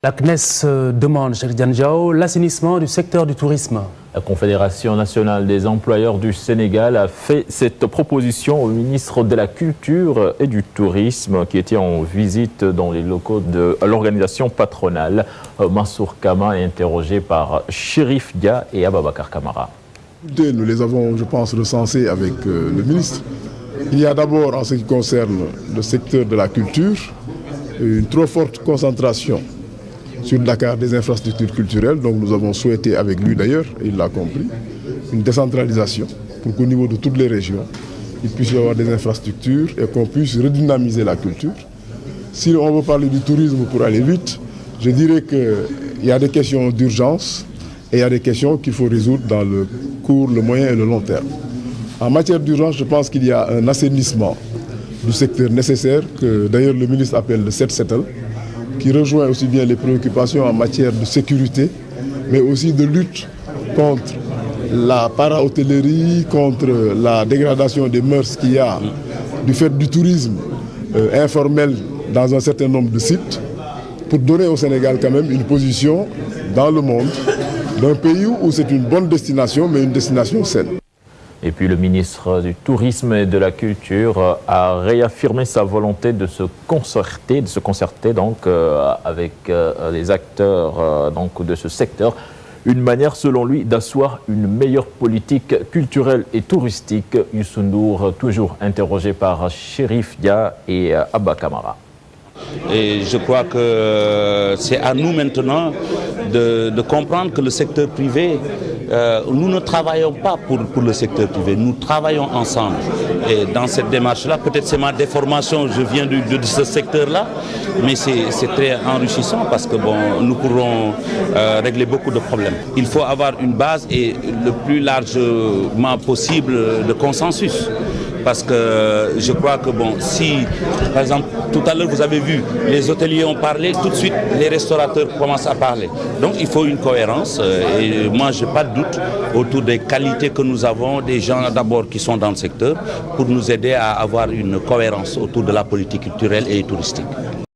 La CNES demande, Cheikh Tidiane Diaw, l'assainissement du secteur du tourisme. La Confédération nationale des employeurs du Sénégal a fait cette proposition au ministre de la Culture et du Tourisme qui était en visite dans les locaux de l'organisation patronale. Mansour Kama est interrogé par Chérif Dia et Ababakar Kamara. Nous les avons, je pense, recensés avec le ministre. Il y a d'abord, en ce qui concerne le secteur de la culture, une trop forte concentration sur Dakar des infrastructures culturelles. Donc nous avons souhaité avec lui d'ailleurs, il l'a compris, une décentralisation pour qu'au niveau de toutes les régions, il puisse y avoir des infrastructures et qu'on puisse redynamiser la culture. Si on veut parler du tourisme pour aller vite, je dirais qu'il y a des questions d'urgence et il y a des questions qu'il faut résoudre dans le court, le moyen et le long terme. En matière d'urgence, je pense qu'il y a un assainissement du secteur nécessaire que d'ailleurs le ministre appelle le set-settle, qui rejoint aussi bien les préoccupations en matière de sécurité, mais aussi de lutte contre la para-hôtellerie, contre la dégradation des mœurs qu'il y a du fait du tourisme informel dans un certain nombre de sites, pour donner au Sénégal quand même une position dans le monde d'un pays où c'est une bonne destination, mais une destination saine. Et puis le ministre du Tourisme et de la Culture a réaffirmé sa volonté de se concerter donc, avec les acteurs de ce secteur. Une manière, selon lui, d'asseoir une meilleure politique culturelle et touristique. Youssou N'Dour, toujours interrogé par Chérif Dia et Abba Kamara. Et je crois que c'est à nous maintenant de comprendre que le secteur privé, nous ne travaillons pas pour le secteur privé, nous travaillons ensemble. Et dans cette démarche-là, peut-être c'est ma déformation, je viens de ce secteur-là, mais c'est très enrichissant parce que bon, nous pourrons régler beaucoup de problèmes. Il faut avoir une base et le plus largement possible de consensus. Parce que je crois que bon, si, par exemple, tout à l'heure vous avez vu, les hôteliers ont parlé, tout de suite les restaurateurs commencent à parler. Donc il faut une cohérence et moi je n'ai pas de doute autour des qualités que nous avons, des gens d'abord qui sont dans le secteur, pour nous aider à avoir une cohérence autour de la politique culturelle et touristique.